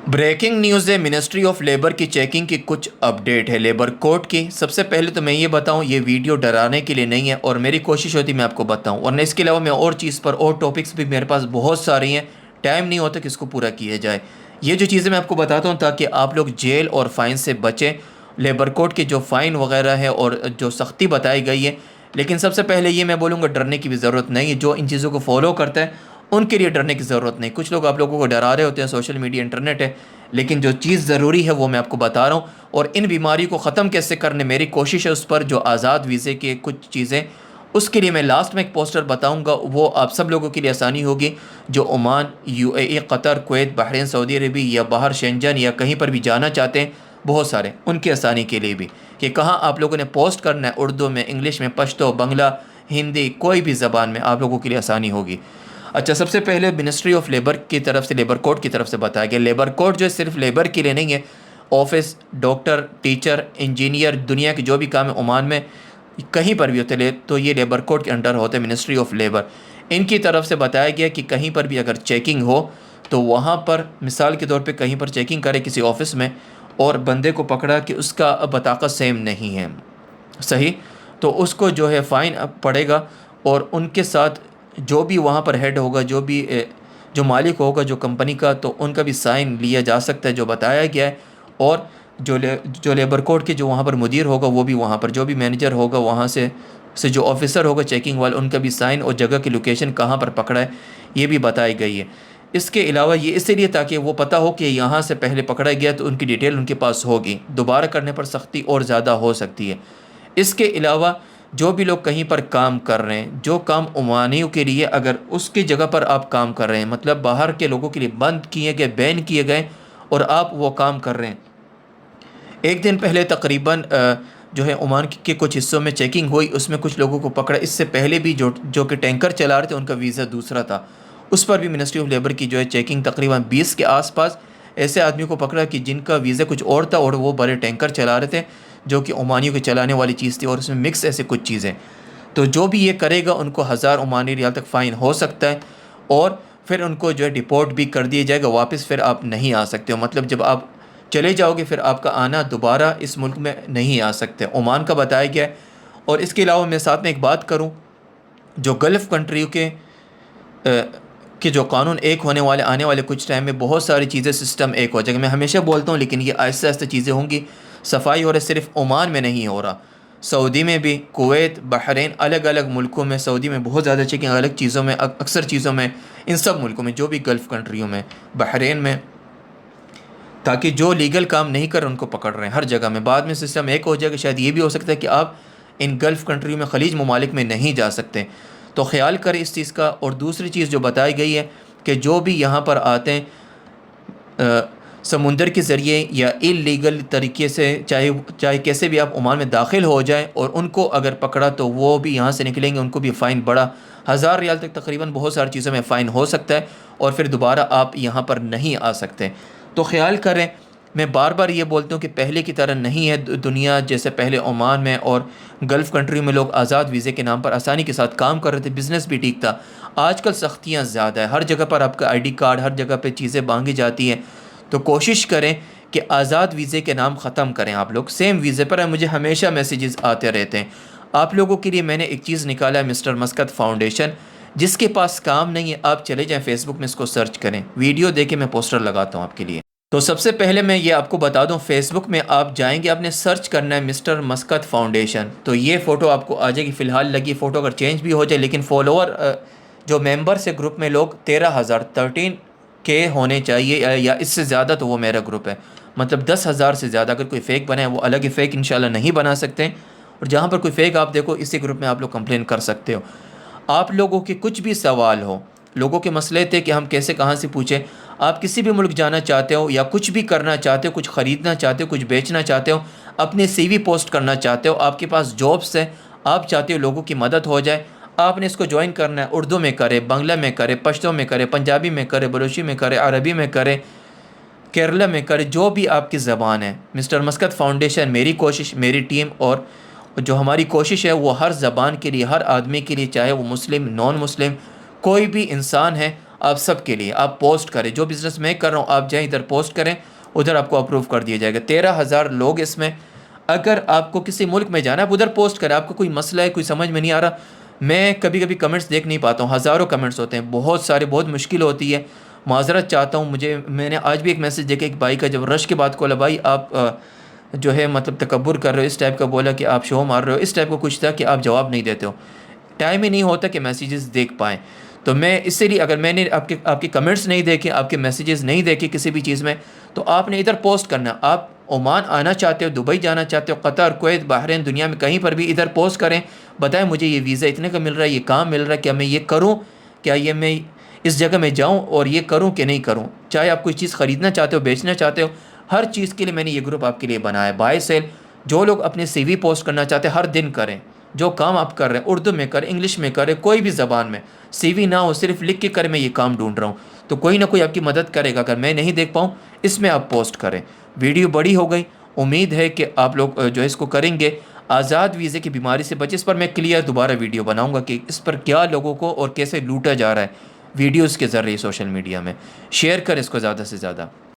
Breaking news ہے، ministry of labour کی checking کی کچھ اپڈیٹ ہے لیبر کوڈ کی۔ سب سے پہلے تو میں یہ بتاؤں، یہ ویڈیو ڈرانے کے لیے نہیں ہے اور میری کوشش ہوتی میں آپ کو بتاؤں، ورنہ اس کے علاوہ میں اور چیز پر اور ٹاپکس بھی میرے پاس بہت ساری ہیں، ٹائم نہیں ہوتا کہ اس کو پورا کیا جائے۔ یہ جو چیزیں میں آپ کو بتاتا ہوں تاکہ آپ لوگ جیل اور فائن سے بچیں، لیبر کوڈ کے جو فائن وغیرہ ہے اور جو سختی بتائی گئی ہے۔ لیکن سب سے پہلے یہ میں بولوں گا، ڈرنے کی بھی ضرورت نہیں ہے۔ جو ان چیزوں کو فالو کرتا ہے ان کے لیے ڈرنے کی ضرورت نہیں۔ کچھ لوگ آپ لوگوں کو ڈرا رہے ہوتے ہیں، سوشل میڈیا انٹرنیٹ ہے، لیکن جو چیز ضروری ہے وہ میں آپ کو بتا رہا ہوں۔ اور ان بیماری کو ختم کیسے کرنے میری کوشش ہے، اس پر جو آزاد ویزے کے کچھ چیزیں، اس کے لیے میں لاسٹ میں ایک پوسٹر بتاؤں گا، وہ آپ سب لوگوں کے لیے آسانی ہوگی جو Oman, U A E, Qatar, Kuwait, Bahrain, Saudi عربی یا باہر شینجن یا کہیں پر بھی جانا چاہتے ہیں، بہت سارے، ان کی آسانی کے لیے بھی، کہ کہاں آپ لوگوں نے پوسٹ کرنا ہے، اردو میں، انگلش میں، پشتو، بنگلہ، ہندی، کوئی بھی زبان میں آپ لوگوں کے لیے آسانی ہوگی۔ اچھا، سب سے پہلے منسٹری آف لیبر کی طرف سے، لیبر کوڈ کی طرف سے بتایا گیا، لیبر کوڈ جو ہے صرف لیبر کے لیے نہیں ہے، آفس، ڈاکٹر، ٹیچر، انجینئر، دنیا کے جو بھی کام ہے عمان میں کہیں پر بھی ہوتے لے تو یہ لیبر کوڈ کے انڈر ہوتے ہیں، منسٹری آف لیبر۔ ان کی طرف سے بتایا گیا کہ کہیں پر بھی اگر چیکنگ ہو تو وہاں پر مثال کے طور پہ کہیں پر چیکنگ کرے کسی آفس میں اور بندے کو پکڑا کہ اس کا بطاقت سیم نہیں ہے، صحیح، تو اس کو جو ہے فائن پڑے گا، اور ان کے ساتھ جو بھی وہاں پر ہیڈ ہوگا، جو بھی جو مالک ہوگا جو کمپنی کا، تو ان کا بھی سائن لیا جا سکتا ہے جو بتایا گیا ہے۔ اور جو لیبر کوڈ کے جو وہاں پر مدیر ہوگا وہ بھی وہاں پر، جو بھی مینیجر ہوگا وہاں سے جو آفیسر ہوگا چیکنگ والا، ان کا بھی سائن اور جگہ کی لوکیشن کہاں پر پکڑا ہے یہ بھی بتائی گئی ہے۔ اس کے علاوہ یہ اس لیے تاکہ وہ پتہ ہو کہ یہاں سے پہلے پکڑا گیا تو ان کی ڈیٹیل ان کے پاس ہوگی، دوبارہ کرنے پر سختی اور زیادہ ہو سکتی ہے۔ اس کے علاوہ جو بھی لوگ کہیں پر کام کر رہے ہیں، جو کام عمانیوں کے لیے اگر اس کی جگہ پر آپ کام کر رہے ہیں، مطلب باہر کے لوگوں کے لیے بند کیے گئے، بین کیے گئے، اور آپ وہ کام کر رہے ہیں، ایک دن پہلے تقریباً جو ہے عمان کے کچھ حصوں میں چیکنگ ہوئی، اس میں کچھ لوگوں کو پکڑا۔ اس سے پہلے بھی جو کہ ٹینکر چلا رہے تھے ان کا ویزا دوسرا تھا، اس پر بھی منسٹری آف لیبر کی جو ہے چیکنگ، تقریباً 20 کے آس پاس ایسے آدمی کو پکڑا کہ جن کا ویزا کچھ اور تھا اور وہ بڑے ٹینکر چلا رہے تھے جو کہ عمانیوں کے چلانے والی چیز تھی، اور اس میں مکس ایسے کچھ چیزیں۔ تو جو بھی یہ کرے گا ان کو 1000 عمانی ریال تک فائن ہو سکتا ہے، اور پھر ان کو جو ہے ڈپورٹ بھی کر دیا جائے گا، واپس پھر آپ نہیں آ سکتے ہو، مطلب جب آپ چلے جاؤ گے پھر آپ کا آنا دوبارہ اس ملک میں نہیں آ سکتے، عمان کا بتایا گیا ہے۔ اور اس کے علاوہ میں ساتھ میں ایک بات کروں، جو گلف کنٹریوں کے جو قانون ایک ہونے والے آنے والے کچھ ٹائم میں بہت ساری چیزیں سسٹم ایک ہو جائے گا، میں ہمیشہ بولتا ہوں، لیکن یہ آہستہ آہستہ چیزیں ہوں گی۔ صفائی ہو رہا ہے، صرف عمان میں نہیں ہو رہا، سعودی میں بھی، کویت، بحرین، الگ الگ ملکوں میں، سعودی میں بہت زیادہ چیکنگ، الگ چیزوں میں، اکثر چیزوں میں، ان سب ملکوں میں جو بھی گلف کنٹریوں میں، بحرین میں، تاکہ جو لیگل کام نہیں کر ان کو پکڑ رہے ہیں ہر جگہ میں۔ بعد میں سسٹم ایک ہو جائے گا، شاید یہ بھی ہو سکتا ہے کہ آپ ان گلف کنٹریوں میں، خلیج ممالک میں نہیں جا سکتے، تو خیال کریں اس چیز کا۔ اور دوسری چیز جو بتائی گئی ہے کہ جو بھی یہاں پر آتے ہیں سمندر کے ذریعے یا اللیگل طریقے سے، چاہے کیسے بھی آپ عمان میں داخل ہو جائیں، اور ان کو اگر پکڑا تو وہ بھی یہاں سے نکلیں گے، ان کو بھی فائن بڑا 1000 ریال تک تقریباً بہت ساری چیزوں میں فائن ہو سکتا ہے، اور پھر دوبارہ آپ یہاں پر نہیں آ سکتے۔ تو خیال کریں، میں بار بار یہ بولتا ہوں کہ پہلے کی طرح نہیں ہے دنیا، جیسے پہلے عمان میں اور گلف کنٹریوں میں لوگ آزاد ویزے کے نام پر آسانی کے ساتھ کام کر رہے تھے، بزنس بھی ٹھیک تھا۔ آج کل سختیاں زیادہ ہیں، ہر جگہ پر آپ کا ID کارڈ، ہر جگہ پہ چیزیں مانگی جاتی ہیں، تو کوشش کریں کہ آزاد ویزے کے نام ختم کریں آپ لوگ، سیم ویزے پر ہیں۔ مجھے ہمیشہ میسیجز آتے رہتے ہیں آپ لوگوں کے لیے۔ میں نے ایک چیز نکالا ہے، مسٹر مسکت فاؤنڈیشن، جس کے پاس کام نہیں ہے آپ چلے جائیں فیس بک میں، اس کو سرچ کریں، ویڈیو دیکھیں، میں پوسٹر لگاتا ہوں آپ کے لیے۔ تو سب سے پہلے میں یہ آپ کو بتا دوں، فیس بک میں آپ جائیں گے، آپ نے سرچ کرنا ہے مسٹر مسکت فاؤنڈیشن، تو یہ فوٹو آپ کو آ جائے گی۔ فی الحال لگی فوٹو اگر چینج بھی ہو جائے، لیکن فالوور جو ممبرس ہے گروپ میں لوگ 13,000 13 کے ہونے چاہیے، یا اس سے زیادہ، تو وہ میرا گروپ ہے، مطلب 10,000 سے زیادہ۔ اگر کوئی فیک بنا ہے وہ الگ ہی، فیک انشاءاللہ نہیں بنا سکتے، اور جہاں پر کوئی فیک آپ دیکھو اسی گروپ میں آپ لوگ کمپلین کر سکتے ہو۔ آپ لوگوں کے کچھ بھی سوال ہو، لوگوں کے مسئلے تھے کہ ہم کیسے کہاں سے پوچھیں، آپ کسی بھی ملک جانا چاہتے ہو یا کچھ بھی کرنا چاہتے ہو، کچھ خریدنا چاہتے ہو، کچھ بیچنا چاہتے ہو، اپنے CV پوسٹ کرنا چاہتے ہو، آپ کے پاس جابس ہے، آپ چاہتے ہو لوگوں کی مدد ہو جائے، آپ نے اس کو جوائن کرنا ہے۔ اردو میں کرے، بنگلہ میں کرے، پشتو میں کرے، پنجابی میں کرے، بلوچی میں کرے، عربی میں کرے، کیرلا میں کرے، جو بھی آپ کی زبان ہے۔ مسٹر مسکت فاؤنڈیشن، میری کوشش، میری ٹیم، اور جو ہماری کوشش ہے وہ ہر زبان کے لیے، ہر آدمی کے لیے، چاہے وہ مسلم، نان مسلم، کوئی بھی انسان ہے، آپ سب کے لیے. آپ پوسٹ کریں, جو بزنس میں کر رہا ہوں آپ جائیں ادھر پوسٹ کریں, ادھر آپ کو اپروو کر دیا جائے گا. 13,000 لوگ اس میں. اگر آپ کو کسی ملک میں جانا ہے آپ ادھر پوسٹ کریں. آپ کو کوئی مسئلہ ہے, کوئی سمجھ میں نہیں آ رہا, میں کبھی کبھی کمنٹس دیکھ نہیں پاتا ہوں, ہزاروں کمنٹس ہوتے ہیں, بہت سارے, بہت مشکل ہوتی ہے. معذرت چاہتا ہوں. میں نے آج بھی ایک میسج دیکھا ایک بھائی کا, جب رش کے بعد کھولا, بھائی آپ جو ہے مطلب تکبر کر رہے ہو, اس ٹائپ کا بولا کہ آپ شو مار رہے ہو, اس ٹائپ کا کچھ تھا کہ آپ جواب نہیں دیتے ہو. ٹائم ہی نہیں ہوتا کہ میسیجز دیکھ پائیں. تو میں اس لیے اگر میں نے آپ کے کمنٹس نہیں دیکھے, آپ کے میسیجز نہیں دیکھے کسی بھی چیز میں, تو آپ نے ادھر پوسٹ کرنا. آپ عمان آنا چاہتے ہو, دبئی جانا چاہتے ہو, قطر, کویت, بحرین, دنیا میں کہیں پر بھی ادھر پوسٹ کریں. بتائیں مجھے یہ ویزا اتنے کا مل رہا ہے, یہ کام مل رہا ہے, کیا میں یہ کروں, کیا یہ میں اس جگہ میں جاؤں اور یہ کروں کہ نہیں کروں. چاہے آپ کوئی چیز خریدنا چاہتے ہو, بیچنا چاہتے ہو, ہر چیز کے لیے میں نے یہ گروپ آپ کے لیے بنایا ہے. بائی سیل, جو لوگ اپنے سی وی پوسٹ کرنا چاہتے ہیں ہر دن کریں. جو کام آپ کر رہے ہیں اردو میں کریں, انگلش میں کریں, کوئی بھی زبان میں. سی وی نہ ہو, صرف لکھ کے کریں میں یہ کام ڈھونڈ رہا ہوں, تو کوئی نہ کوئی آپ کی مدد کرے گا. اگر میں نہیں دیکھ پاؤں, اس میں آپ پوسٹ کریں. ویڈیو بڑی ہو گئی, امید ہے کہ آپ لوگ جو ہے اس کو کریں گے. آزاد ویزے کی بیماری سے بچے, اس پر میں کلیئر دوبارہ ویڈیو بناؤں گا کہ اس پر کیا لوگوں کو اور کیسے لوٹا جا رہا ہے ویڈیوز کے ذریعے سوشل میڈیا میں. شیئر کر اس کو زیادہ سے زیادہ.